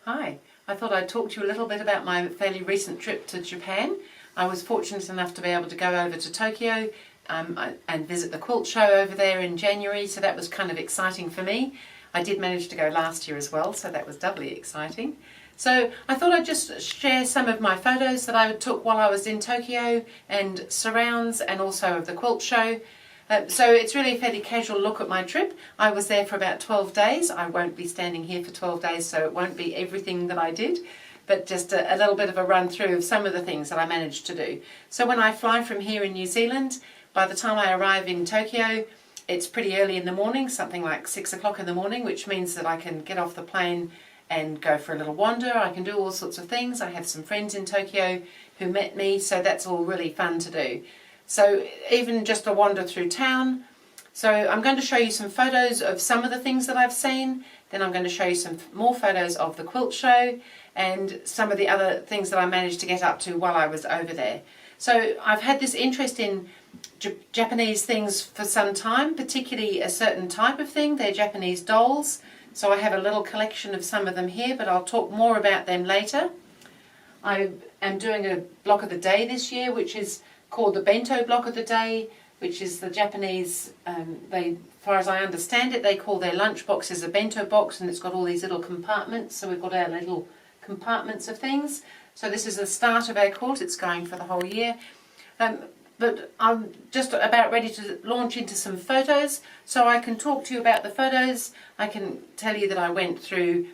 Hi, I thought I'd talk to you a little bit about my fairly recent trip to Japan. I was fortunate enough to be able to go over to Tokyo and visit the quilt show over there in January, so that was kind of exciting for me. I did manage to go last year as well, so that was doubly exciting. So I thought I'd just share some of my photos that I took while I was in Tokyo and surrounds, and also of the quilt show. So it's really a fairly casual look at my trip. I was there for about 12 days. I won't be standing here for 12 days, so it won't be everything that I did, but just a little bit of a run through of some of the things that I managed to do. So when I fly from here in New Zealand, by the time I arrive in Tokyo, it's pretty early in the morning, something like 6 o'clock in the morning, which means that I can get off the plane and go for a little wander. I can do all sorts of things. I have some friends in Tokyo who met me, so that's all really fun to do. So even just a wander through town. So I'm going to show you some photos of some of the things that I've seen. Then I'm going to show you some more photos of the quilt show and some of the other things that I managed to get up to while I was over there. So I've had this interest in Japanese things for some time, particularly a certain type of thing. They're Japanese dolls. So I have a little collection of some of them here, but I'll talk more about them later. I am doing a block of the day this year, which is called the bento block of the day, which is the Japanese, as far as I understand it, they call their lunch boxes a bento box, and it's got all these little compartments. So we've got our little compartments of things. So this is the start of our quilt. It's going for the whole year. But I'm just about ready to launch into some photos, so I can talk to you about the photos. I can tell you that I went through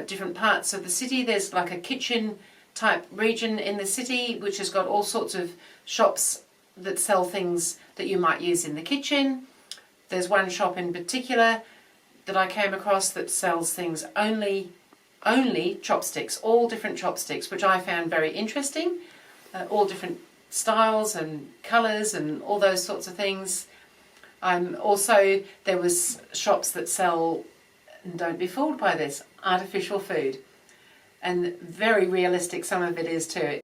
different parts of the city. There's like a kitchen type region in the city which has got all sorts of shops that sell things that you might use in the kitchen. There's one shop in particular that I came across that sells things only chopsticks, all different chopsticks, which I found very interesting, all different styles and colours and all those sorts of things. Also, there was shops that sell, and don't be fooled by this, artificial food. And very realistic some of it is too.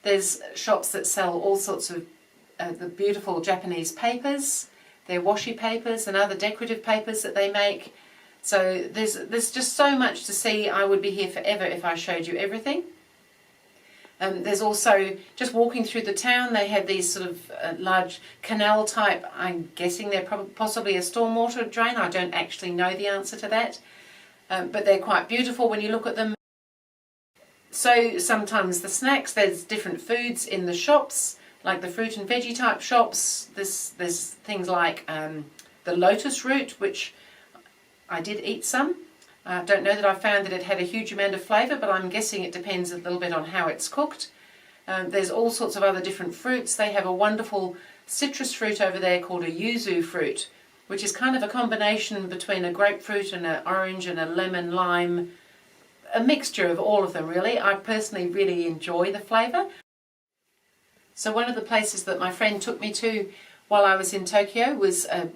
There's shops that sell all sorts of the beautiful Japanese papers, their washi papers and other decorative papers that they make. So there's just so much to see. I would be here forever if I showed you everything. There's also, just walking through the town, they have these sort of large canal type, I'm guessing they're possibly a stormwater drain. I don't actually know the answer to that, but they're quite beautiful when you look at them. So sometimes the snacks, there's different foods in the shops, like the fruit and veggie type shops. There's things like the lotus root, which I did eat some. I don't know that I found that it had a huge amount of flavour, but I'm guessing it depends a little bit on how it's cooked. There's all sorts of other different fruits. They have a wonderful citrus fruit over there called a yuzu fruit, which is kind of a combination between a grapefruit and an orange and a lemon lime, a mixture of all of them really. I personally really enjoy the flavour. So one of the places that my friend took me to while I was in Tokyo was a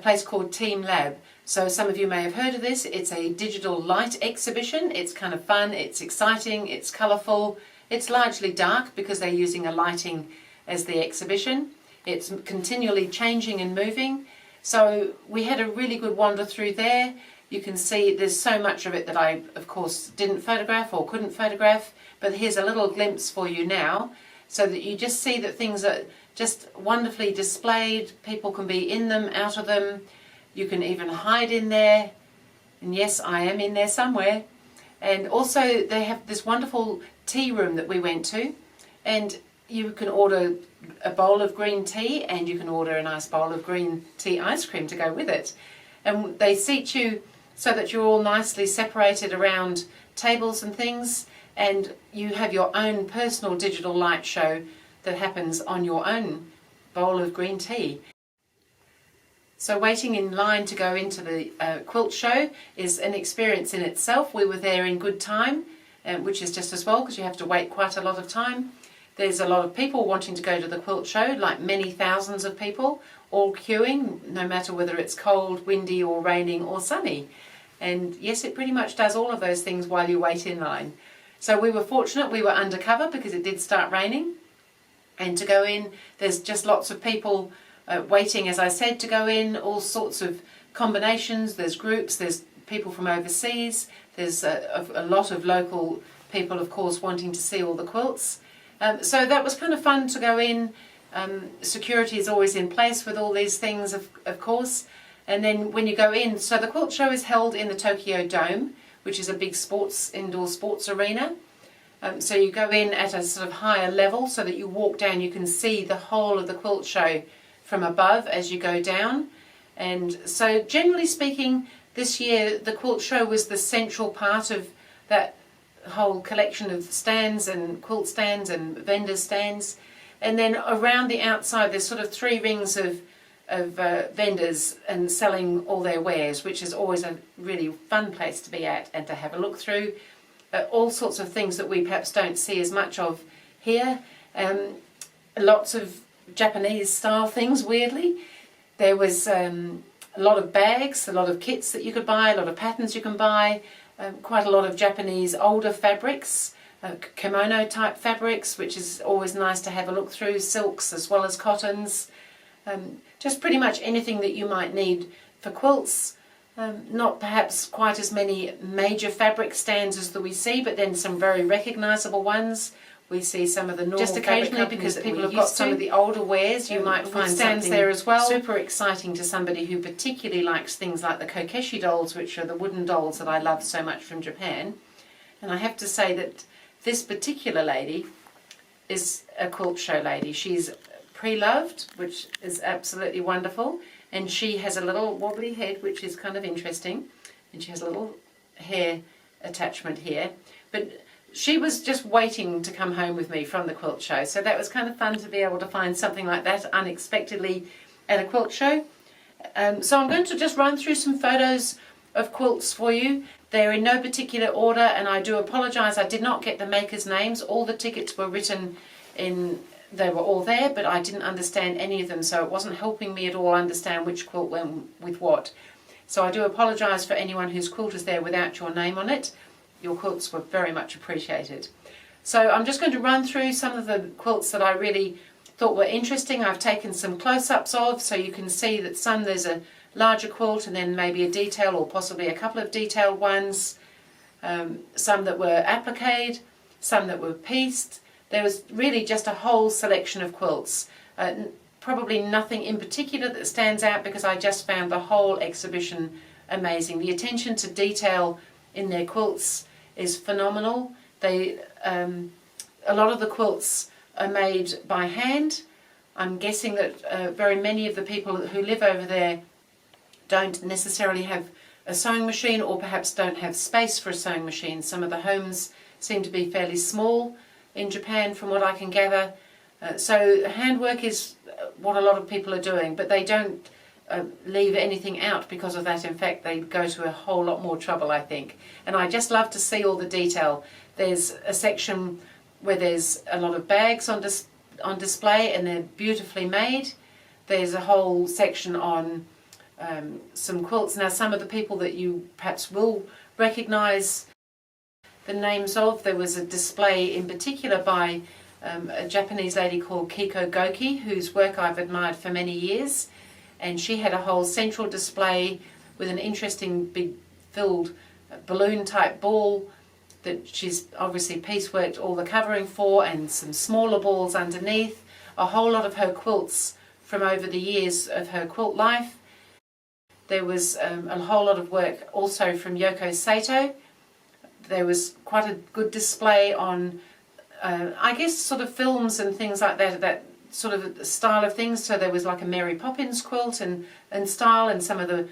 place called Team Lab. So some of you may have heard of this. It's a digital light exhibition. It's kind of fun, it's exciting, it's colourful. It's largely dark because they're using a lighting as the exhibition. It's continually changing and moving. So we had a really good wander through there. You can see there's so much of it that I, of course, didn't photograph or couldn't photograph, but here's a little glimpse for you now, so that you just see that things are just wonderfully displayed. People can be in them, out of them. You can even hide in there, and yes, I am in there somewhere. And also they have this wonderful tea room that we went to, and you can order a bowl of green tea and you can order a nice bowl of green tea ice cream to go with it. And they seat you so that you're all nicely separated around tables and things, and you have your own personal digital light show that happens on your own bowl of green tea. So waiting in line to go into the quilt show is an experience in itself. We were there in good time, which is just as well because you have to wait quite a lot of time. There's a lot of people wanting to go to the quilt show, like many thousands of people, all queuing, no matter whether it's cold, windy or raining or sunny. And yes, it pretty much does all of those things while you wait in line. So we were fortunate, we were undercover because it did start raining. And to go in, there's just lots of people waiting, as I said, to go in, all sorts of combinations, there's groups, there's people from overseas, there's a lot of local people, of course, wanting to see all the quilts. So that was kind of fun to go in. Security is always in place with all these things, of course. And then when you go in, so the quilt show is held in the Tokyo Dome, which is a big indoor sports arena. So you go in at a sort of higher level so that you walk down, you can see the whole of the quilt show from above as you go down. And so generally speaking, this year the quilt show was the central part of that whole collection of stands and quilt stands and vendor stands. And then around the outside there's sort of 3 rings of vendors and selling all their wares, which is always a really fun place to be at and to have a look through. All sorts of things that we perhaps don't see as much of here. Lots of Japanese style things, weirdly. There was a lot of bags, a lot of kits that you could buy, a lot of patterns you can buy, quite a lot of Japanese older fabrics, kimono type fabrics, which is always nice to have a look through, silks as well as cottons. Just pretty much anything that you might need for quilts. Not perhaps quite as many major fabric stands as that we see, but then some very recognisable ones. We see some of the normal just occasionally because people have got some of the older wares. You might find stands there as well. Super exciting to somebody who particularly likes things like the kokeshi dolls, which are the wooden dolls that I love so much from Japan. And I have to say that this particular lady is a quilt show lady. She's pre-loved, which is absolutely wonderful. And she has a little wobbly head, which is kind of interesting. And she has a little hair attachment here. But she was just waiting to come home with me from the quilt show. So that was kind of fun to be able to find something like that unexpectedly at a quilt show. So I'm going to just run through some photos of quilts for you. They're in no particular order, and I do apologise. I did not get the makers' names. All the tickets were written in... They were all there, but I didn't understand any of them, so it wasn't helping me at all understand which quilt went with what. So I do apologise for anyone whose quilt is there without your name on it. Your quilts were very much appreciated. So I'm just going to run through some of the quilts that I really thought were interesting. I've taken some close-ups of, so you can see that some there's a larger quilt and then maybe a detail or possibly a couple of detailed ones. Some that were appliqued, some that were pieced. There was really just a whole selection of quilts. Probably nothing in particular that stands out because I just found the whole exhibition amazing. The attention to detail in their quilts is phenomenal. A lot of the quilts are made by hand. I'm guessing that very many of the people who live over there don't necessarily have a sewing machine or perhaps don't have space for a sewing machine. Some of the homes seem to be fairly small in Japan from what I can gather. So handwork is what a lot of people are doing, but they don't leave anything out because of that. In fact, they go to a whole lot more trouble, I think. And I just love to see all the detail. There's a section where there's a lot of bags on display and they're beautifully made. There's a whole section on some quilts. Now, some of the people that you perhaps will recognise the names of, there was a display in particular by a Japanese lady called Kiko Goki, whose work I've admired for many years, and she had a whole central display with an interesting big filled balloon type ball that she's obviously pieceworked all the covering for, and some smaller balls underneath, a whole lot of her quilts from over the years of her quilt life. There was a whole lot of work also from Yoko Sato. There was quite a good display on, I guess, sort of films and things like that sort of style of things. So there was like a Mary Poppins quilt and style, and some of the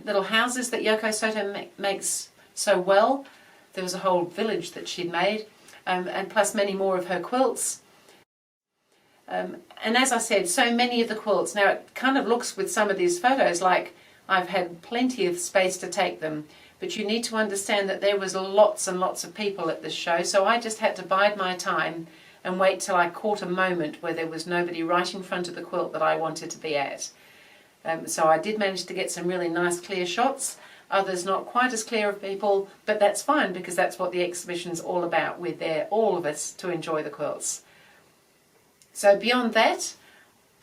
little houses that Yoko Sato makes so well. There was a whole village that she'd made, and plus many more of her quilts. And as I said, so many of the quilts. Now it kind of looks with some of these photos like I've had plenty of space to take them. But you need to understand that there was lots and lots of people at this show, so I just had to bide my time and wait till I caught a moment where there was nobody right in front of the quilt that I wanted to be at. So I did manage to get some really nice clear shots, others not quite as clear of people, but that's fine because that's what the exhibition's all about. We're there, all of us, to enjoy the quilts. So beyond that,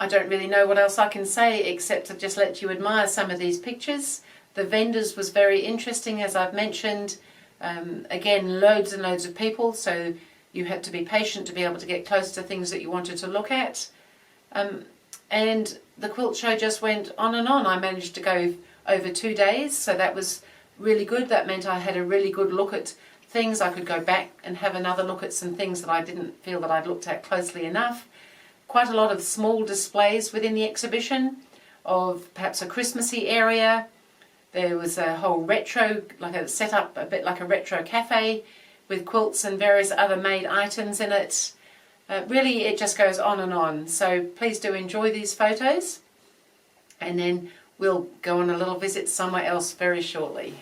I don't really know what else I can say except to just let you admire some of these pictures. The vendors was very interesting, as I've mentioned. Again, loads and loads of people, so you had to be patient to be able to get close to things that you wanted to look at. And the quilt show just went on and on. I managed to go over 2 days, so that was really good. That meant I had a really good look at things. I could go back and have another look at some things that I didn't feel that I'd looked at closely enough. Quite a lot of small displays within the exhibition of perhaps a Christmassy area. There was a whole retro, like a set up a bit like a retro cafe with quilts and various other made items in it. Really, it just goes on and on. So please do enjoy these photos, and then we'll go on a little visit somewhere else very shortly.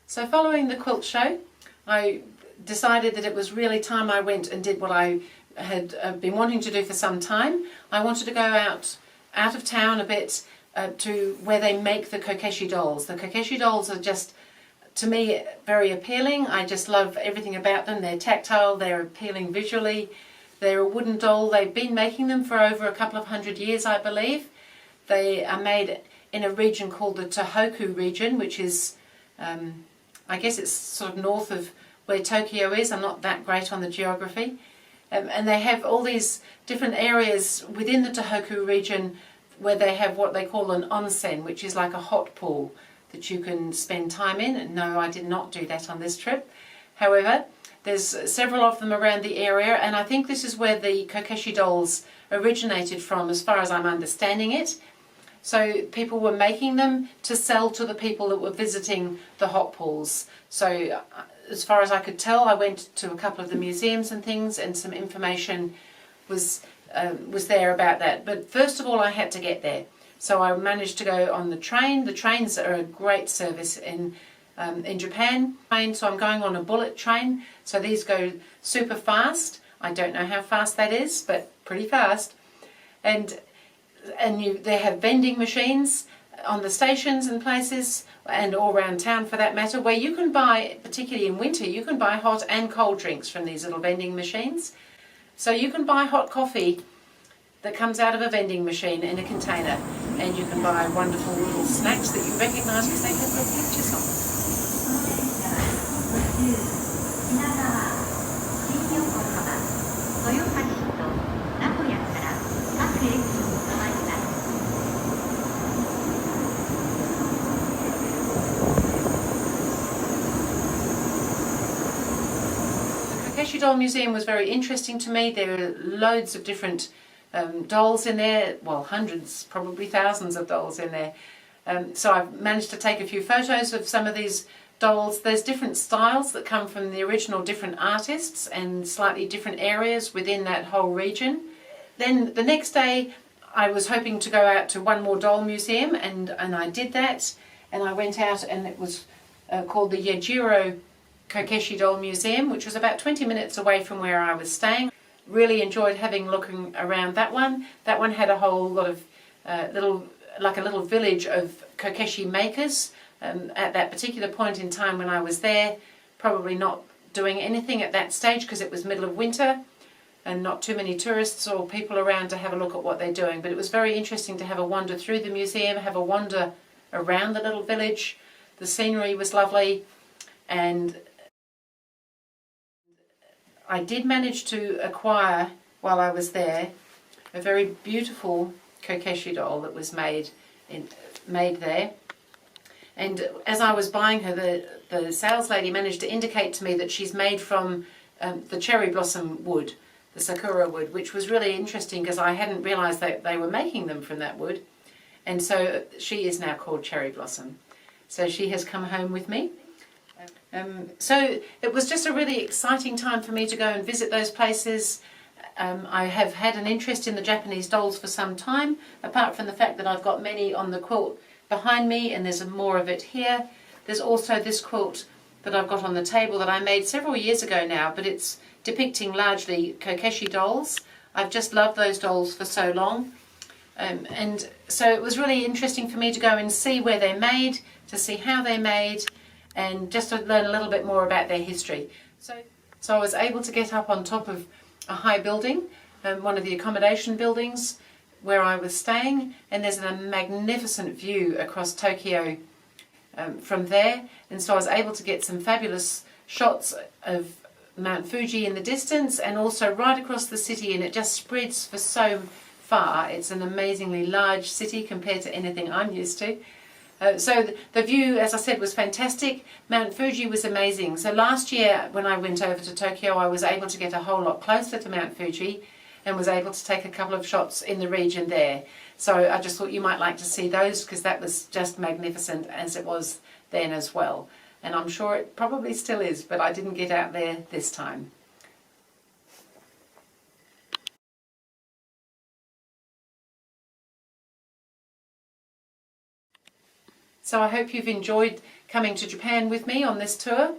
So following the quilt show, I decided that it was really time I went and did what I had been wanting to do for some time. I wanted to go out of town a bit to where they make the kokeshi dolls. The kokeshi dolls are just, to me, very appealing. I just love everything about them. They're tactile, they're appealing visually. They're a wooden doll. They've been making them for over a couple of 100 years, I believe. They are made in a region called the Tohoku region, which is, I guess it's sort of north of where Tokyo is. I'm not that great on the geography. And they have all these different areas within the Tohoku region where they have what they call an onsen, which is like a hot pool that you can spend time in. And no, I did not do that on this trip. However, there's several of them around the area, and I think this is where the kokeshi dolls originated from, as far as I'm understanding it. So people were making them to sell to the people that were visiting the hot pools. So as far as I could tell, I went to a couple of the museums and things, and some information was there about that. But first of all, I had to get there. So I managed to go on the train. The trains are a great service in Japan. So I'm going on a bullet train. So these go super fast. I don't know how fast that is, but pretty fast. And they have vending machines on the stations and places, and all around town for that matter, where you can buy, particularly in winter, you can buy hot and cold drinks from these little vending machines. So you can buy hot coffee that comes out of a vending machine in a container, and you can buy wonderful little snacks that you recognise because they have little pictures on them. The Kokeshi Doll Museum was very interesting to me. There are loads of different dolls in there, well, hundreds, probably thousands of dolls in there. So I've managed to take a few photos of some of these dolls. There's different styles that come from the original different artists and slightly different areas within that whole region. Then the next day I was hoping to go out to one more doll museum, and I did that, and I went out, and it was called the Yajiro Kokeshi Doll Museum, which was about 20 minutes away from where I was staying. Really enjoyed looking around that one. That one had a whole lot of like a little village of kokeshi makers. At that particular point in time when I was there, probably not doing anything at that stage because it was middle of winter and not too many tourists or people around to have a look at what they're doing. But it was very interesting to have a wander through the museum, have a wander around the little village. The scenery was lovely, and I did manage to acquire, while I was there, a very beautiful kokeshi doll that was made there. And as I was buying her, the sales lady managed to indicate to me that she's made from the cherry blossom wood, the sakura wood, which was really interesting because I hadn't realised that they were making them from that wood. And so she is now called Cherry Blossom. So she has come home with me. So it was just a really exciting time for me to go and visit those places. I have had an interest in the Japanese dolls for some time, apart from the fact that I've got many on the quilt behind me, and there's more of it here. There's also this quilt that I've got on the table that I made several years ago now, but it's depicting largely kokeshi dolls. I've just loved those dolls for so long. And so it was really interesting for me to go and see where they're made, to see how they're made, and just to learn a little bit more about their history. So I was able to get up on top of a high building, one of the accommodation buildings where I was staying, and there's a magnificent view across Tokyo from there, and so I was able to get some fabulous shots of Mount Fuji in the distance and also right across the city, and it just spreads for so far. It's an amazingly large city compared to anything I'm used to. So the view, as I said, was fantastic. Mount Fuji was amazing. So last year when I went over to Tokyo, I was able to get a whole lot closer to Mount Fuji and was able to take a couple of shots in the region there. So I just thought you might like to see those, because that was just magnificent as it was then as well. And I'm sure it probably still is, but I didn't get out there this time. So I hope you've enjoyed coming to Japan with me on this tour.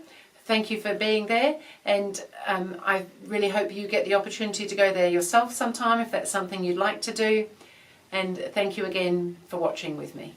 Thank you for being there, and I really hope you get the opportunity to go there yourself sometime if that's something you'd like to do. And thank you again for watching with me.